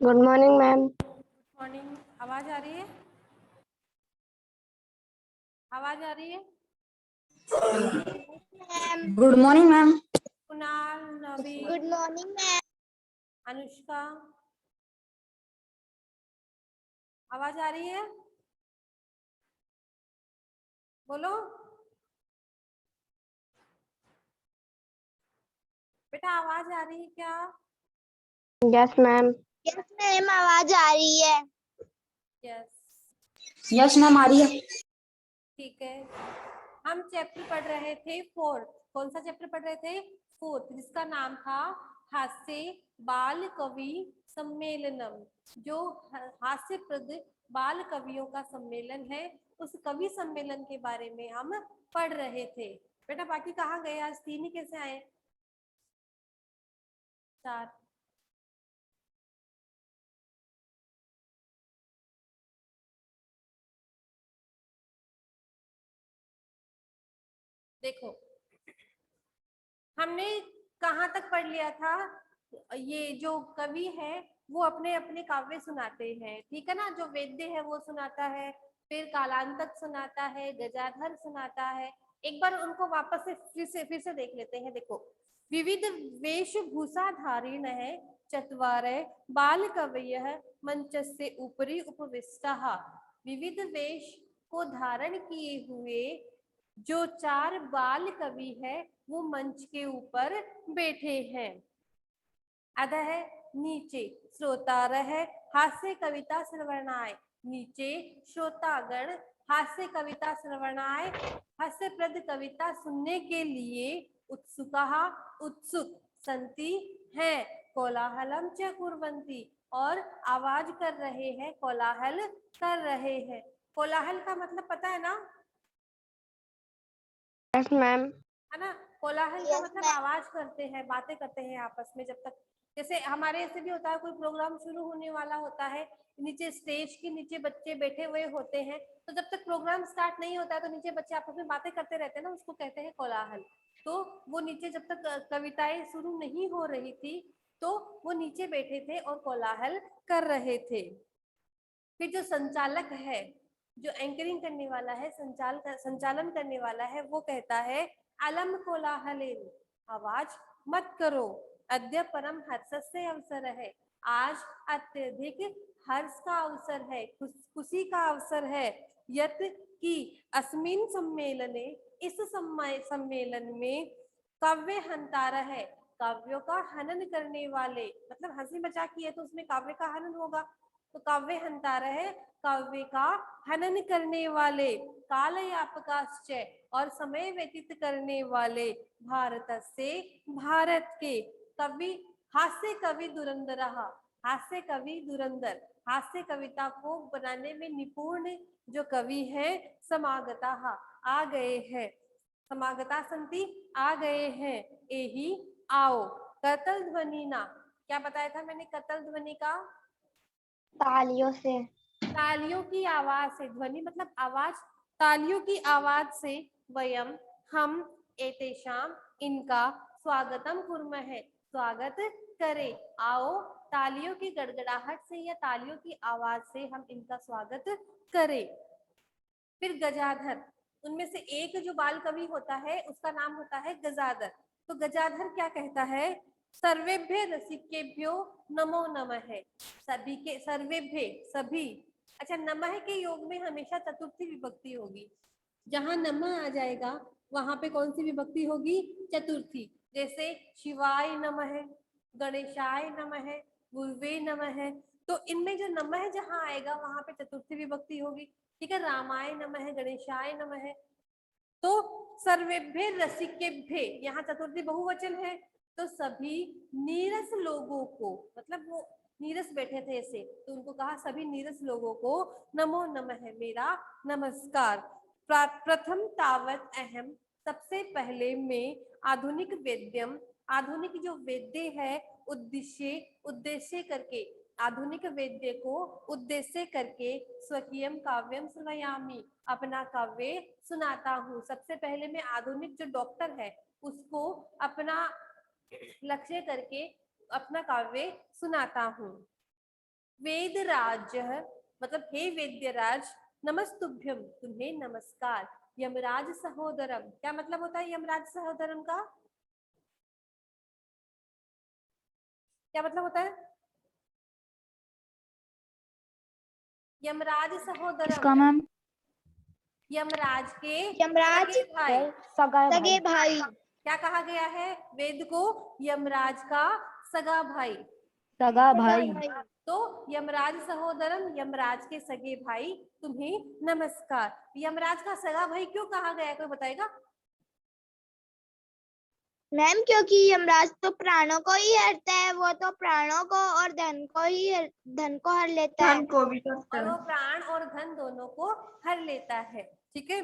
Good morning ma'am. Morning. आवाज आ रही है? आवाज आ रही है? Good morning ma'am. Kunal, Naveen, good morning ma'am. Anushka, आवाज आ रही है? बोलो बेटा, आवाज आ रही है क्या? Yes ma'am. यस मैम, आवाज आ रही है। यस, यस मैम आ रही है। ठीक है। हम चैप्टर पढ़ रहे थे फोर्थ। कौन सा चैप्टर पढ़ रहे थे? फोर्थ, जिसका नाम था हास्य बाल कवि सम्मेलनम। जो हास्यप्रद बाल कवियों का सम्मेलन है, उस कवि सम्मेलन के बारे में हम पढ़ रहे थे। बेटा बाकी कहाँ गए? आज तीन ही कैसे आए? चार। देखो, हमने कहाँ तक पढ़ लिया था? ये जो कवि है वो अपने अपने काव्य सुनाते हैं, ठीक है ना। जो वेद्य है वो सुनाता है, फिर कालांतक सुनाता है, गजाधर सुनाता है। एक बार उनको वापस से फिर से देख लेते हैं। देखो, विविध वेशभूषा धारिण है चत्वारः बाल कवयः मंचस्य उपरि उपविष्टाः। विविध वेश को धारण किए हुए जो चार बाल कवि है वो मंच के ऊपर बैठे हैं। अधः नीचे श्रोतारः हास्य कविता श्रवणाय। नीचे श्रोतागण हास्य कविता श्रवणाय, हास्यप्रद कविता सुनने के लिए उत्सुकाः उत्सुक संति हैं। कोलाहलम च कुर्वन्ति, और आवाज कर रहे हैं, कोलाहल कर रहे हैं। कोलाहल का मतलब पता है ना? Yes ma'am. है ना। कोलाहल का मतलब आवाज करते हैं, बातें करते हैं आपस में। जब तक, जैसे हमारे ऐसे भी होता है, कोई प्रोग्राम शुरू होने वाला होता है, नीचे स्टेज के नीचे बच्चे बैठे हुए होते हैं, तो जब तक प्रोग्राम स्टार्ट नहीं होता है तो नीचे बच्चे आपस में बातें करते रहते हैं ना, उसको कहते हैं कोलाहल। तो वो नीचे जब तक कविताएं शुरू नहीं हो रही थी तो वो नीचे बैठे थे और कोलाहल कर रहे थे। फिर जो संचालक है, जो एंकरिंग करने वाला है, संचालन करने वाला है, वो कहता है अलम कोलाहलेन, आवाज मत करो। अद्य परम हर्षस्य अवसर है, आज अत्यधिक हर्ष का अवसर है, खुशी का अवसर है। यत कि अस्मिन सम्मेलने, इस सम्मेलन में काव्य हंतार है, काव्यों का हनन करने वाले, मतलब हंसी मजाक की है तो उसमें काव्य का हनन होगा। तो काव्य हंतार है, काव्य का हनन करने वाले, कालयापकाश्च, और समय व्यतीत करने वाले, भारत से, भारत के, कवि हास्य कवि धुरंधर, हास्य कवि धुरंधर, हास्य कविता को बनाने में निपुण जो कवि है, समागता, आ गए हैं। समागता संति, आ गए हैं। एही आओ। करतल ध्वनि ना, क्या बताया था मैंने करतल ध्वनि का? तालियों से। तालियों की आवाज से, ध्वनि मतलब आवाज, तालियों की आवाज से, वयम हम, एतेषाम इनका, स्वागतम कुर्मः स्वागत करें। आओ तालियों की गड़गड़ाहट से या तालियों की आवाज से हम इनका स्वागत करें। फिर गजाधर, उनमें से एक जो बाल कवि होता है उसका नाम होता है गजाधर। तो गजाधर क्या कहता है? सर्वेभ्य रसिकेभ्यो नमो नमः। सभी के, सर्वेभ्य सभी। अच्छा, नमः के योग में हमेशा चतुर्थी विभक्ति होगी। जहां नमः आ जाएगा वहां पे कौन सी विभक्ति होगी? चतुर्थी। जैसे शिवाय नमः, गणेशाय नमः, गुरुवे नमः। तो इनमें जो नमः जहां आएगा वहां पे चतुर्थी विभक्ति होगी। ठीक है, रामाय नमः, गणेशाय नमः। तो सर्वेभ्य रसिकेभ्य, यहाँ चतुर्थी बहुवचन है, तो सभी नीरस लोगों को, मतलब वो नीरस बैठे थे ऐसे, तो उनको कहा सभी नीरस लोगों को नमो नमः, मेरा नमस्कार। प्रथम तावत अहम, सबसे पहले में, आधुनिक वेद्यम, आधुनिक जो वेद्य है, उद्देश्य, उद्देश्य करके, आधुनिक वेद्य को उद्देश्य करके, स्वकीयम काव्यम श्रवयामि, अपना काव्य सुनाता हूँ। सबसे पहले मैं आधुनिक जो डॉक्टर है उसको अपना लक्ष्य करके अपना काव्य सुनाता हूँ। वेदराज मतलब हे वेद्यराज, नमस्तुभ्यम तुम्हें नमस्कार, यमराज सहोदरम, क्या मतलब होता है यमराज सहोदरम का? क्या मतलब होता है यमराज सहोदरम? किसका मैम? यमराज के यमराज सगे भाई। सगा सगे भाई। भाई। क्या कहा गया है वेद को? यमराज का सगा भाई। सगा भाई। तो यमराज सहोदरम, यमराज के सगे भाई तुम्हें नमस्कार। यमराज का सगा भाई क्यों कहा गया, कोई बताएगा? मैम क्योंकि यमराज तो प्राणों को ही हरता है, वो तो प्राणों को और धन को हर लेता है। और वो प्राण और धन दोनों को हर लेता है। ठीक है,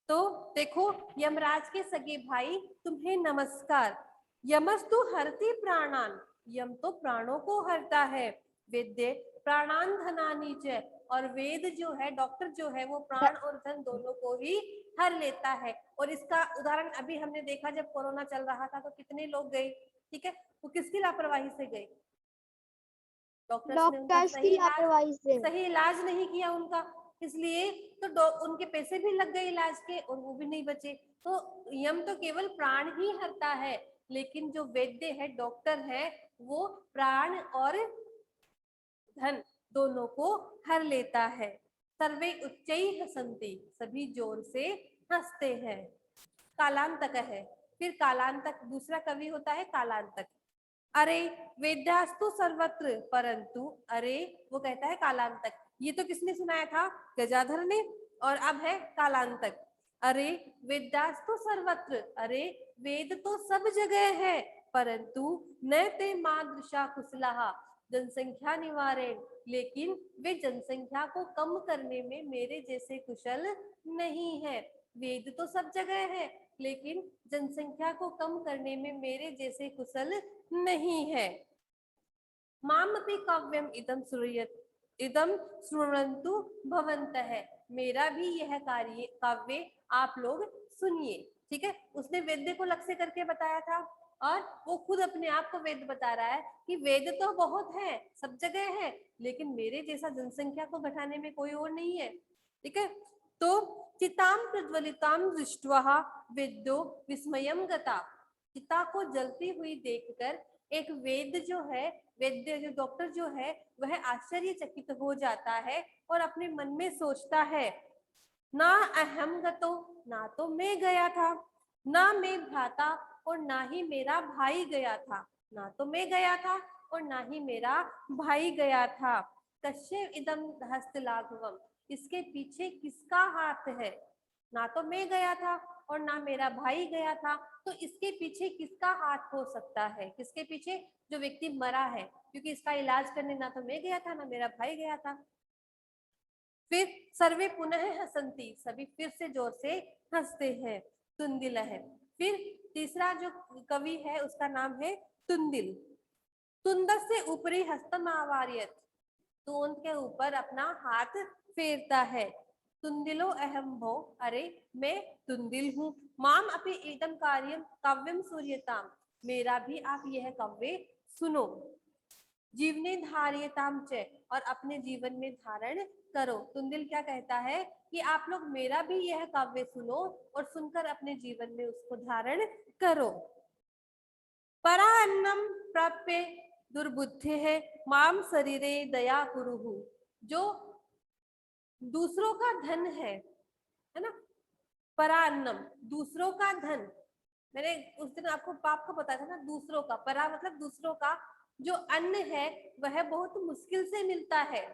तो देखो यमराज के सगे भाई तुम्हें नमस्कार। यमस्तु हरति प्राणान, यम तो प्राणों को हरता है। वेद्य प्राणान धनानि च, और वेद जो है, डॉक्टर जो है, वो प्राण और धन दोनों को ही हर लेता है। और इसका उदाहरण अभी हमने देखा, जब कोरोना चल रहा था तो कितने लोग गए, ठीक है, वो किसकी लापरवाही से गए? डॉक्टर्स ने उनका सही इलाज नहीं किया उनका, इसलिए तो उनके पैसे भी लग गए इलाज के और वो भी नहीं बचे। तो यम तो केवल प्राण ही हरता है, लेकिन जो वैद्य है, डॉक्टर है, वो प्राण और धन दोनों को हर लेता है। सर्वे उच्चैः हसन्ति, सभी जोर से हंसते हैं। कालांतक है, फिर कालांतक, दूसरा कवि होता है कालांतक। अरे वेद्यास्तु सर्वत्र, परंतु अरे वो कहता है कालांतक। ये तो किसने सुनाया था? गजाधर ने। और अब है कालांतक। अरे वेद्यास्तु सर्वत्र, अरे वेद तो सब जगह है, परंतु न ते मादृशा कुशलहा, जनसंख्या निवारण, लेकिन वे जनसंख्या को कम करने में मेरे जैसे कुशल नहीं है। वेद तो सब जगह है, लेकिन जनसंख्या को कम करने में मेरे जैसे कुशल नहीं है। मामपि काव्यम इदम श्रूयत, इदम श्रृण्वन्तु भवन्तः, मेरा भी यह काव्य आप लोग सुनिए। ठीक है, उसने वेद को लक्ष्य करके बताया था, और वो खुद अपने आप को वेद बता रहा है कि वेद तो बहुत है, सब जगह है, लेकिन मेरे जैसा जनसंख्या को घटाने में कोई और नहीं है। ठीक है, तो चिताम प्रज्वलिताम दृष्ट्वा वेद्यो विस्मयम गता, चिता को जलती हुई देखकर एक वेद जो है, वैद्य जो डॉक्टर जो है, वह आश्चर्यचकित हो जाता है और अपने मन में सोचता है, ना अहम गतो, ना तो मैं गया था, ना मैं भ्राता, और ना ही मेरा भाई गया था, ना तो मैं गया था और ना ही मेरा भाई गया था। कश्य इदम हस्तलाघवम, इसके पीछे किसका हाथ है? ना तो मैं गया था और ना मेरा भाई गया था, तो इसके पीछे किसका हाथ हो सकता है? किसके पीछे? जो व्यक्ति मरा है, क्योंकि इसका इलाज करने ना तो मैं गया था ना मेरा भाई गया था। फिर सर्वे पुनः हसंती, सभी फिर से जोर से हंसते हैं। तुंदिल है। फिर तीसरा जो कवि है उसका नाम है तुंदिल। तुंदस से ऊपरी हस्तम आवार्यत, तूंद के ऊपर अपना हाथ फेरता है। तुंदिलो अहम भो, अरे मैं तुंदिल हूँ। माम अपि एकदम कार्यम काव्यम सूर्यताम, मेरा भी आप यह काव्य सुनो। जीवने धार्यताम च, और अपने जीवन में धारण करो। तुंदिल क्या कहता है कि आप लोग मेरा भी यह काव्य सुनो और सुनकर अपने जीवन में उसको धारण करो। परा अन्नम प्राप्य दुर्बुद्धि है, माम शरीरे दया कुरुहु, जो दूसरों का धन है ना, परा अन्नम दूसरों का धन, मैंने उस दिन आपको पाप को बताया था ना, दूसरों का, परा मतलब दूसरों का, जो अन्न है वह बहुत मुश्किल से मिलता है।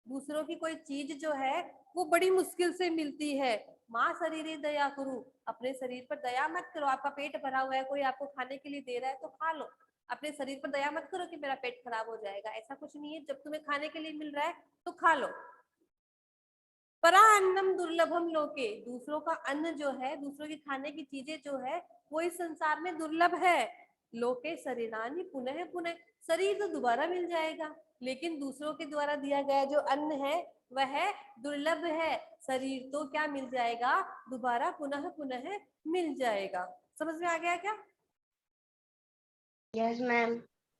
दूसरों की कोई चीज जो है वो बड़ी मुश्किल से मिलती है। माँ शरीर दया करू, अपने शरीर पर दया मत करो। आपका पेट भरा हुआ है, कोई आपको खाने के लिए दे रहा है तो खा लो। अपने शरीर पर दया मत करो कि मेरा पेट खराब हो जाएगा, ऐसा कुछ नहीं है। जब तुम्हें खाने के लिए मिल रहा है तो खा लो। परा अन्नम दुर्लभम लोके, दूसरों का अन्न जो है, दूसरों की खाने की चीजें जो है, वो इस संसार में दुर्लभ है। लोके शरीरानि पुनः पुनः, शरीर तो दोबारा मिल जाएगा, लेकिन दूसरों के द्वारा दिया गया जो अन्न है वह दुर्लभ है। शरीर तो क्या मिल जाएगा, दोबारा पुनः पुनः मिल जाएगा। समझ में आ गया क्या? Yes ma'am.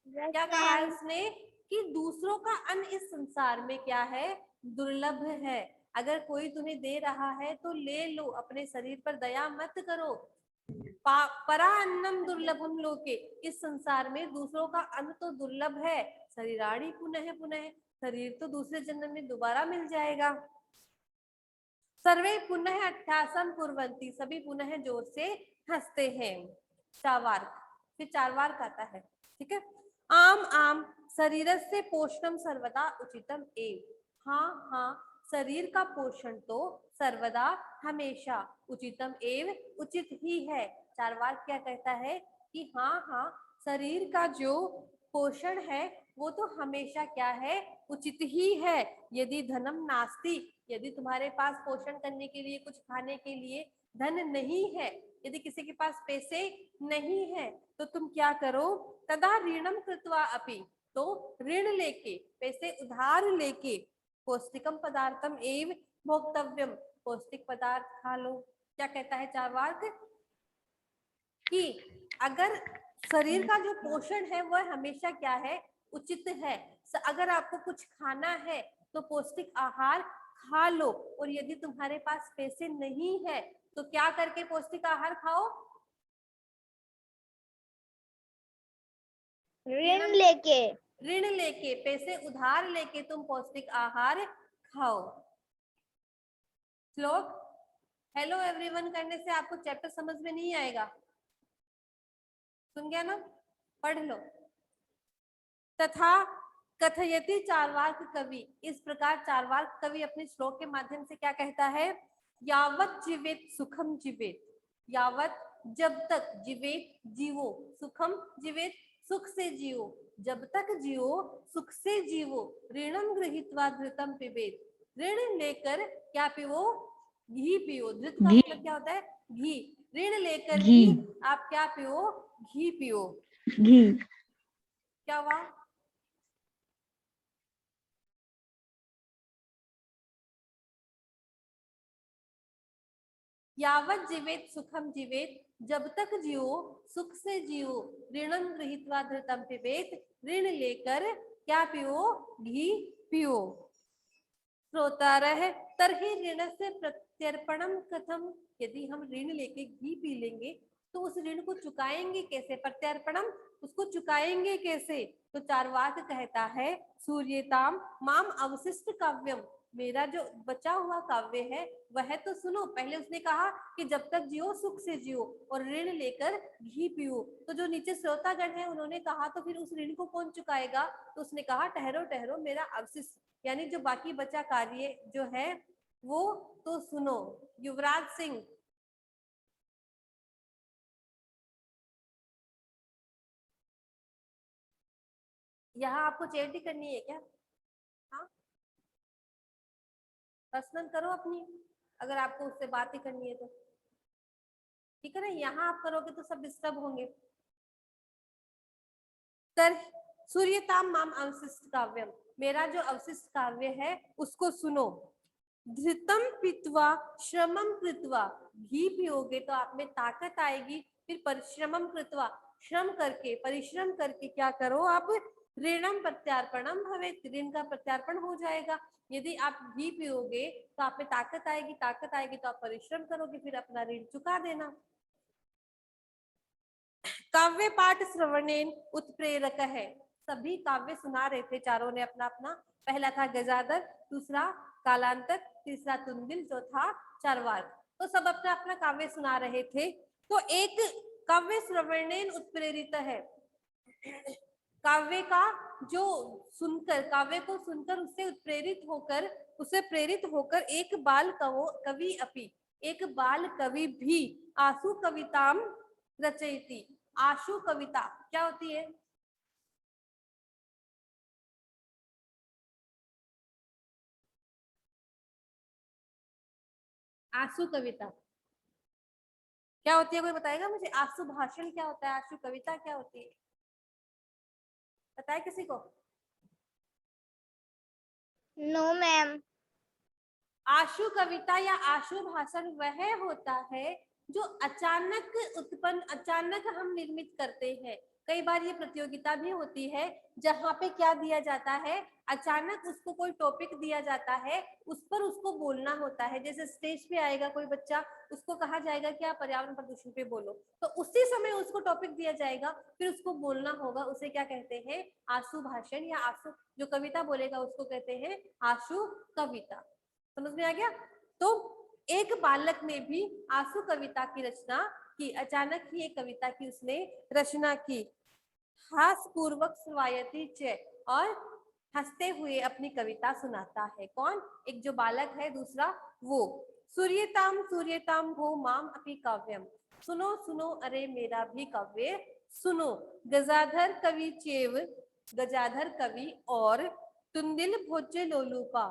क्या कहा है उसने कि दूसरों का अन्न इस संसार में क्या है, दुर्लभ है। अगर कोई तुम्हें दे रहा है तो ले लो, अपने शरीर पर दया मत करो। परा अन्नम दुर्लभम लोके, इस संसार में दूसरों का अन्न तो दुर्लभ है। शरीराणि पुनः पुनः, शरीर तो दूसरे जन्म में दोबारा मिल जाएगा। सर्वे पुनः अट्ठासम कुर्वन्ति, सभी पुनः जोर से हंसते हैं। चार्वाक, फिर चार्वाक आता है, ठीक है। आम आम शरीरस्य पोषणम सर्वदा उचितम एव, हाँ हाँ शरीर का पोषण तो सर्वदा हमेशा उचितम एव उचित ही है। चार्वाक क्या कहता है कि हाँ हाँ शरीर का जो पोषण है वो तो हमेशा क्या है, उचित ही है। यदि धनम नास्ति, यदि तुम्हारे पास पोषण करने के लिए, कुछ खाने के लिए धन नहीं है, यदि किसी के पास पैसे नहीं है, तो तुम क्या करो, तदा ऋणम कृत्वा अपि, तो ऋण लेके, पैसे उधार लेके, पौष्टिकम पदार्थम एव भोक्तव्यम, पौष्टिक पदार्थ खा लो। क्या कहता है चार्वाक कि अगर शरीर का जो पोषण है वह हमेशा क्या है, उचित है। अगर आपको कुछ खाना है तो पौष्टिक आहार खा लो, और यदि तुम्हारे पास पैसे नहीं है तो क्या करके पौष्टिक आहार खाओ, ऋण लेके, ऋण लेके, पैसे उधार लेके तुम पौष्टिक आहार खाओ। श्लोक हेलो एवरीवन करने से आपको चैप्टर समझ में नहीं आएगा, सुन गया ना, पढ़ लो। तथा कथयति चार्वाक कवि, इस प्रकार चार्वाक कवि अपने श्लोक के माध्यम से क्या कहता है, यावत जीवेत सुखम जीवेत, यावत जब तक, जीवेत जीवो, सुखम जीवेत सुख से जियो, जब तक जियो सुख से जीवो, ऋणम गृहीत्वा धृतम पिबेत, ऋण लेकर क्या पियो, घी पियो। धृत का मतलब क्या होता है, घी। ऋण लेकर ही आप क्या पियो, घी पियो। घी, क्या हुआ, यावत जीवेत सुखम जीवेत, जब तक जियो सुख से जियो, ऋणम गृहीत्वा धृतम पिबेत, ऋण लेकर क्या पियो, घी पियो। श्रोतारः तर्हि ऋण से प्रत्यर्पणम कथम, यदि हम ऋण लेके घी पी लेंगे तो उस ऋण को चुकाएंगे कैसे, प्रत्यर्पणम, उसको चुकाएंगे कैसे। तो चार्वाक कहता है, सूर्यताम माम अवशिष्ट काव्यम, मेरा जो बचा हुआ काव्य है वह तो सुनो। पहले उसने कहा कि जब तक जियो सुख से जियो और ऋण लेकर घी पियो, तो जो नीचे श्रोतागण है उन्होंने कहा तो फिर उस ऋण को कौन चुकाएगा, तो उसने कहा ठहरो ठहरो, मेरा अवशिष्ट यानी जो बाकी बचा कार्य जो है वो तो सुनो। युवराज सिंह, यहाँ आपको चैट ही करनी है क्या, हाँ पर्सनल करो अपनी, अगर आपको उससे बात ही करनी है तो ठीक है ना, यहाँ आप करोगे तो सब डिस्टर्ब होंगे। तर सूर्यताम माम अवशिष्ट काव्यम, मेरा जो अवशिष्ट काव्य है उसको सुनो। धृतम पित्वा श्रमम कृत्वा, घी पियोगे तो आप में ताकत आएगी, फिर परिश्रमम कृत्वा, श्रम करके, परिश्रम करके क्या करो आप, ऋणम प्रत्यार्पणम भवेत, ऋण का प्रत्यार्पण हो जाएगा। यदि आप घी पियोगे तो आप में ताकत आएगी, ताकत आएगी तो आप परिश्रम करोगे, फिर अपना ऋण चुका देना। काव्य पाठ श्रवणेन उत्प्रेरक है, सभी काव्य सुना रहे थे चारों ने अपना अपना, पहला था गजादर, दूसरा कालांतक, तीसरा तुंदिल, चौथा चार्वाक, तो सब अपना अपना काव्य सुना रहे थे। तो एक काव्य श्रवणेन उत्प्रेरित है, काव्य का जो सुनकर, काव्य को सुनकर उससे उत्प्रेरित होकर, उससे प्रेरित होकर एक बाल कवि अपि, एक बाल कवि भी आशु कविताम रचयति, आशु कविता क्या होती है, आशु कविता क्या होती है, कोई बताएगा मुझे, आशु भाषण क्या होता है, आशु कविता क्या होती है, बताए किसी को। No ma'am. आशु कविता या आशु भाषण वह होता है जो अचानक उत्पन्न, अचानक हम निर्मित करते हैं, कई बार ये प्रतियोगिता भी होती है जहाँ पे क्या दिया जाता है, अचानक उसको कोई टॉपिक दिया जाता है, उस पर उसको बोलना होता है। जैसे स्टेज पे आएगा कोई बच्चा, उसको कहा जाएगा कि आप पर्यावरण प्रदूषण पे बोलो, तो उसी समय उसको टॉपिक दिया जाएगा, फिर उसको बोलना होगा। उसे क्या कहते हैं, आशु भाषण, या आशु जो कविता बोलेगा उसको कहते हैं आशु कविता। समझ में आ गया। तो एक बालक ने भी आशु कविता की रचना की, अचानक ही एक कविता की उसने रचना की। हास पूर्वक स्वायती च, और हंसते हुए अपनी कविता सुनाता है। कौन, एक जो बालक है दूसरा वो। सूर्यताम भो माम अपि काव्यम, सुनो सुनो अरे मेरा भी काव्य सुनो। गजाधर कवि चेव, गजाधर कवि और तुंदिल भोज्य लोलूपा,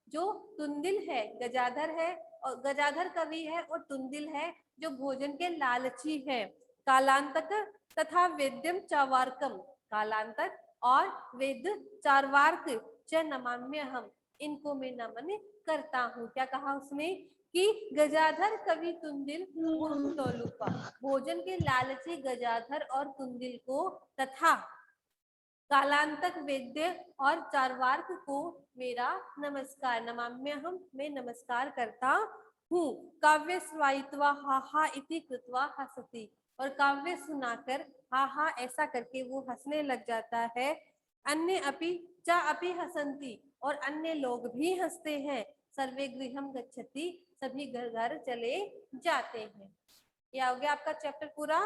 जो तुंदिल है गजाधर है, और गजाधर कवि है, और तुंदिल है जो भोजन के लालची है। कालांतक तथा वेद्यम चावार्कम, कालांतक और वेद चारवार्क च नमाम्य हम, इनको मैं नमन करता हूँ। क्या कहा उसने कि गजाधर कवि तुंदिल लोलूपा, भोजन के लालची गजाधर और तुंदिल को, तथा कालांतक वेद्य और चारवार्क को मेरा नमस्कार। नमाम्य हम, मैं नमस्कार करता हूँ। काव्य स्वायित्वा हा हा इति कृत्वा हसति, और काव्य सुनाकर हा हा ऐसा करके वो हंसने लग जाता है। अन्य अपि चा अपि हसंती, और अन्य लोग भी हंसते हैं। सर्वे गृहम गच्छति, सभी घर घर चले जाते हैं। यह हो गया आपका चैप्टर पूरा।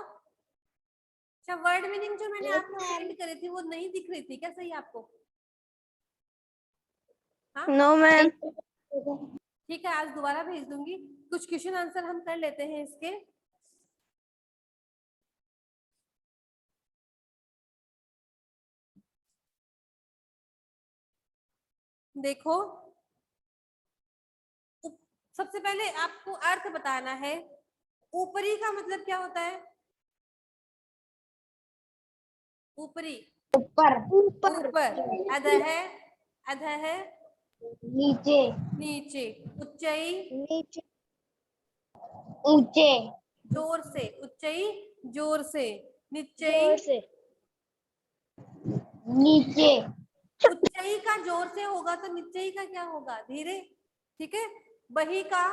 अच्छा, वर्ड मीनिंग जो मैंने Yes, आपको ma'am. सेंड करे थी वो नहीं दिख रही थी क्या, सही आपको? हाँ नो मैम। ठीक है, आज दोबारा भेज दूंगी। कुछ क्वेश्चन आंसर हम कर लेते हैं इसके। देखो, सबसे पहले आपको अर्थ बताना है। ऊपरी का मतलब क्या होता है? ऊपरी, ऊपर। ऊपर, ऊपर। अधः, अधः नीचे। नीचे। उच्चई, नीचे, ऊंचे। जोर से। उच्चई जोर से। निच्चई, जोर से, नीचे। उच्चई का जोर से होगा तो निच्चई का क्या होगा, धीरे। ठीक है। बही का,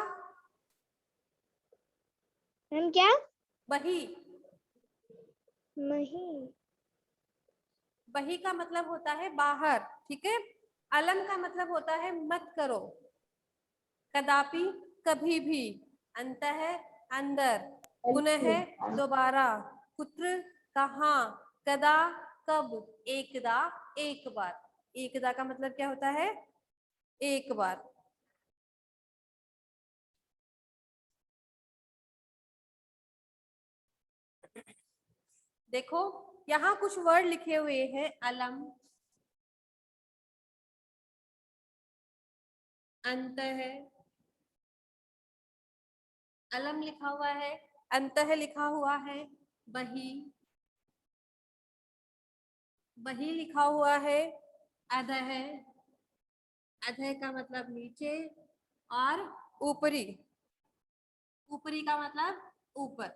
हम क्या, बही, नहीं, बही का मतलब होता है बाहर। ठीक है। अलम का मतलब होता है मत करो। कदापि, कभी भी। अंतः, अंदर। पुनः, दोबारा। कुत्र, कहाँ। कदा, कब। एकदा, एक बार। एकदा का मतलब क्या होता है, एक बार। देखो, यहाँ कुछ वर्ड लिखे हुए हैं। अलम, अंतः, अलम लिखा हुआ है, अंतः लिखा हुआ है, बही, बही लिखा हुआ है, अधः, अधः का मतलब नीचे, और ऊपरी, ऊपरी का मतलब ऊपर।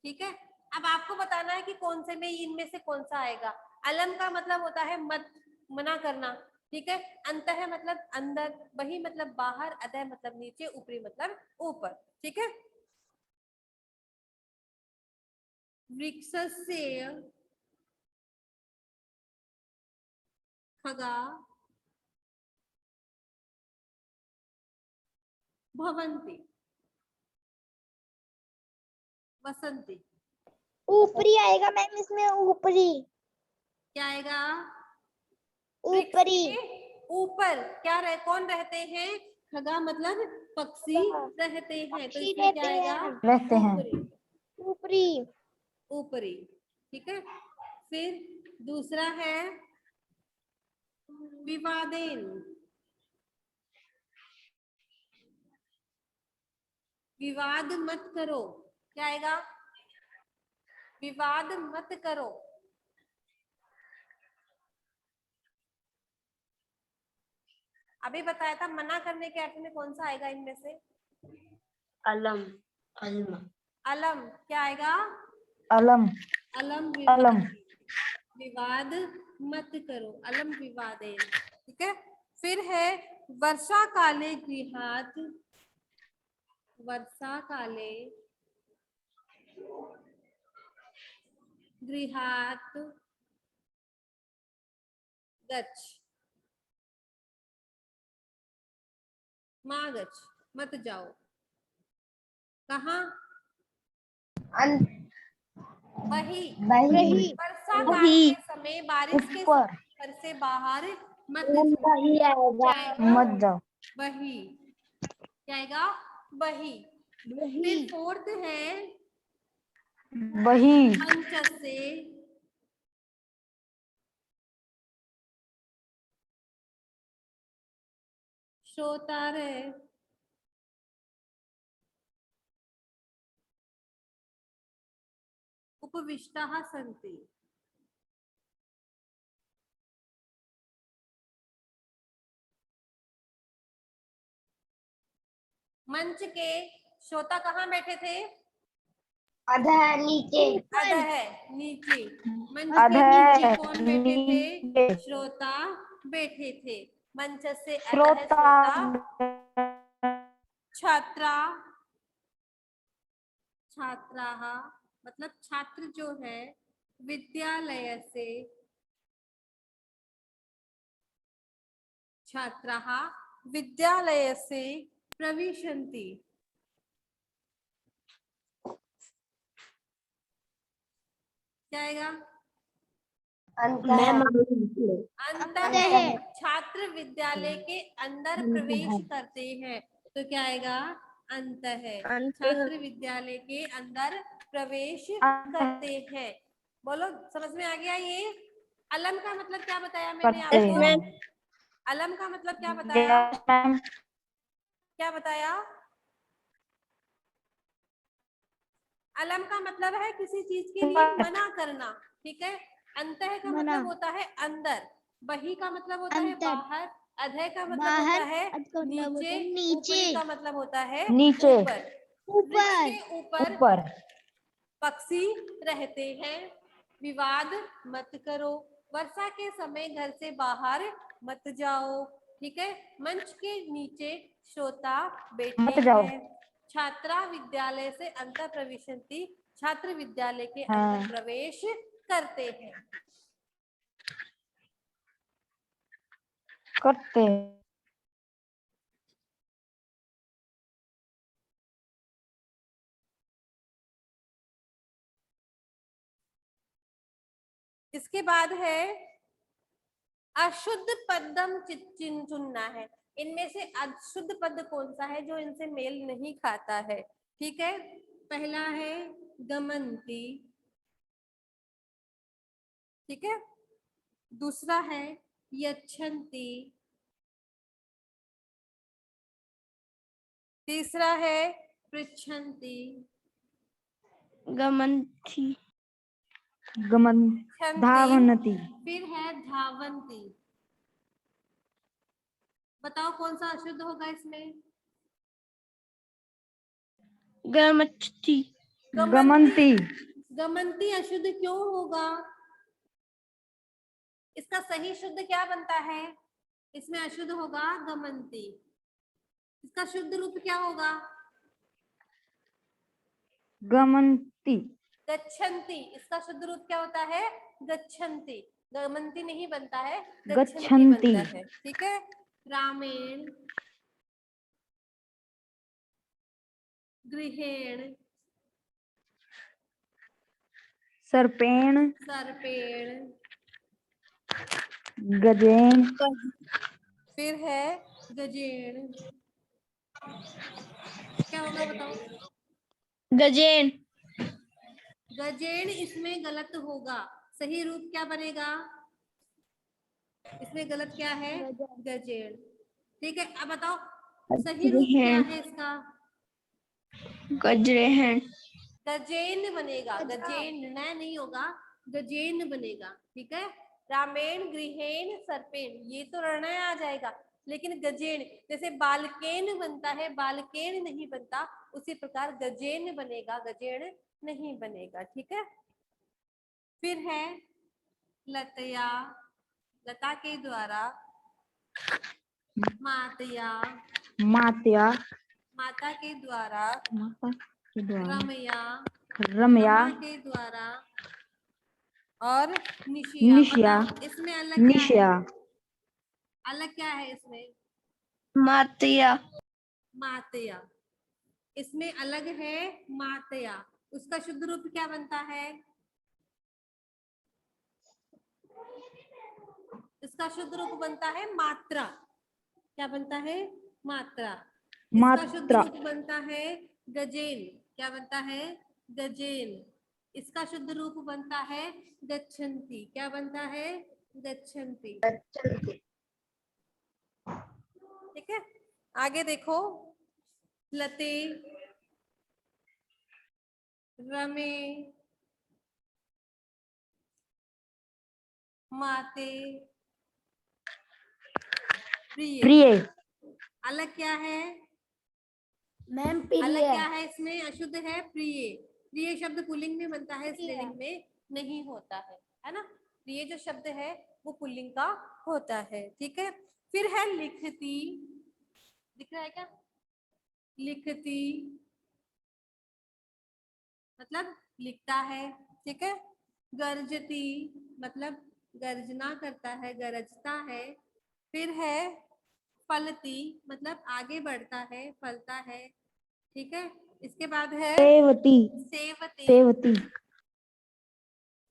ठीक है। अब आपको बताना है कि कौन से में इनमें से कौन सा आएगा। अलम का मतलब होता है मत, मना करना। ठीक है। अंतः मतलब अंदर, बही मतलब बाहर, अधः मतलब नीचे, ऊपरी मतलब ऊपर। ठीक है। वृक्षस्य खगा भवन्ति वसंती। ऊपरी आएगा मैम, इसमें ऊपरी, क्या आएगा, ऊपरी, ऊपर। क्या रहे, कौन रहते हैं, खगा मतलब पक्षी रहते हैं, तो पक्षी इसमें क्या रहते आएगा, हैं, रहते हैं। ऊपरी, ऊपरी, ऊपरी। ठीक है। फिर दूसरा है विवादेन, विवाद मत करो। क्या आएगा, विवाद मत करो। अभी बताया था मना करने के अर्थ में कौन सा आएगा इनमें से, अलम। अलम। अलम। क्या आएगा, अलम, अलम अलम। विवाद। विवाद मत करो, अलम विवादेन, ठीक है। फिर है वर्षा काले गृहात्, वर्षा काले गृहात् गच्छ, माँ गच्छ, मत जाओ, कहाँ? वही, बही वर्षा काल के समय, बारिश के ऊपर। समय घर से बाहर मत जाओ, बही आएगा जाएगा मत जाओ। वही, जाएगा वही। फिर फोर्थ है वही मंच से श्रोतारे उपविष्टाः सन्ति, मंच के श्रोता कहाँ बैठे थे? अधः नीचे अधः नीचे, मंच के अधः नीचे कौन बैठे थे? नीचे। श्रोता बैठे थे। मंच से अधः श्रोता छात्रा, छात्राः मतलब छात्र जो है, विद्यालय से, छात्राः विद्यालय से प्रविशन्ति, क्या आएगा? अंतः, छात्र विद्यालय के अंदर प्रवेश करते हैं, तो क्या आएगा? अंतः, छात्र विद्यालय के अंदर प्रवेश करते हैं। बोलो, समझ में आ गया? ये अलम का मतलब क्या बताया मैंने करते आपको? हैं। अलम का मतलब क्या बताया? क्या बताया? अलम का मतलब है किसी चीज के लिए मना करना, ठीक है। अंतः का मतलब होता है अंदर, बही का मतलब होता है बाहर, अधः का मतलब होता है नीचे, ऊपरी का मतलब होता है नीचे। ऊपर। वृक्ष के ऊपर ऊपर पक्षी रहते हैं, विवाद मत करो, वर्षा के समय घर से बाहर मत जाओ, ठीक है। मंच के नीचे श्रोता बैठे मत जाओ। हैं, छात्रा विद्यालय से अंतर प्रविशन्ति, छात्र विद्यालय के हाँ। अंदर प्रवेश करते हैं। करते हैं। इसके बाद है अशुद्ध पदम चुनना है। इनमें से अशुद्ध पद कौन सा है जो इनसे मेल नहीं खाता है? ठीक है, पहला है गमंती, ठीक है। दूसरा है यच्छन्ति, तीसरा है पृच्छन्ति, गमंती गमन छन्ति, धावनति। फिर है धावन्ति। बताओ कौन सा अशुद्ध होगा इसमें? गमति गमंती। गमंती अशुद्ध क्यों होगा? इसका सही शुद्ध क्या बनता है? इसमें अशुद्ध होगा गमंती। इसका शुद्ध रूप क्या होगा? गमंती। गच्छन्ति। इसका शुद्ध रूप क्या होता है? गच्छन्ति। गमंती नहीं बनता है, गच्छन्ति गच्छन्ति बनता है, ठीक है। रामेण गृहेण सर्पेण सर्पेण, गजेन फिर है गजेन। क्या होगा बताओ? गजेन गजेन इसमें गलत होगा, सही रूप क्या बनेगा? इसमें गलत क्या है? गजेन, ठीक है। अब बताओ सही रूप क्या है इसका? गजरेहन गजेन बनेगा, गजेन न नहीं होगा, गजेन बनेगा, ठीक है। रामेण गृहेण सर्पेण, ये तो रणय आ जाएगा, लेकिन गजेन जैसे बालकेन बनता है, बालकेन नहीं बनता, उसी प्रकार गजेन बनेगा, गजेन नहीं बनेगा, ठीक है। फिर है लतया, लता के द्वारा, मातया, मात्या, माता के द्वारा, माता के द्वारा, रमया, रमया, रमा के द्वारा, और निशिया। निशिया, बताओ इसमें अलग क्या है? निशया, अलग क्या है इसमें? मात्या, मातया, इसमें अलग है मातया। उसका शुद्ध रूप क्या बनता है? इसका शुद्ध रूप बनता है मात्रा। क्या बनता है? मात्रा। इसका शुद्ध मात्रा, रूप बनता है गजेन। क्या बनता है? गजेन। इसका शुद्ध रूप बनता है गच्छन्ति। क्या बनता है? गच्छन्ति। ठीक है, आगे देखो। लते, रमे, माते, प्रिय। प्रिय, अलग क्या है? मैम अलग क्या है इसमें? अशुद्ध है प्रिय। प्रिय शब्द पुल्लिंग में बनता है, स्त्रीलिंग में नहीं होता है ना। प्रिय जो शब्द है वो पुल्लिंग का होता है। ठीक है, फिर है लिखती। दिख रहा है क्या? लिखती मतलब लिखता है। ठीक है, गर्जती मतलब गर्जना करता है, गरजता है। फिर है फलती मतलब आगे बढ़ता है, फलता है। ठीक है, इसके बाद है सेवती, सेवती। सेवती,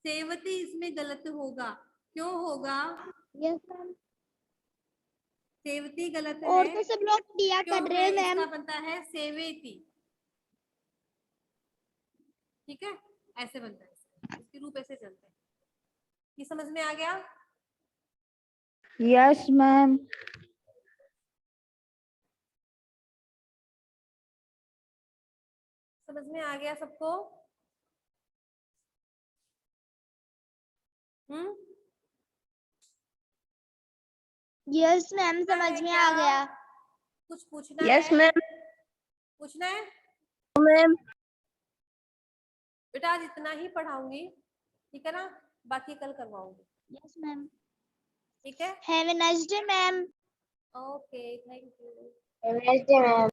सेवती इसमें गलत होगा। क्यों होगा? Yes ma'am. सेवती गलत और है तो सब लोग दिया कर क्योंकि रहे हैं मैम। इसका बनता है सेवेती। ठीक है, ऐसे बनता है, इसके रूप ऐसे चलते हैं। ये समझ में आ गया? यस मैम, समझ में आ गया सबको? हम्म, यस मैम, समझ में आ गया। कुछ पूछना यस है? मैम, पूछना है मैम, बेटा? आज इतना ही पढ़ाऊंगी, ठीक है ना, बाकी कल करवाऊंगी। Yes ma'am. ठीक है, have a nice day ma'am. Okay, thank you. नमस्ते मैम।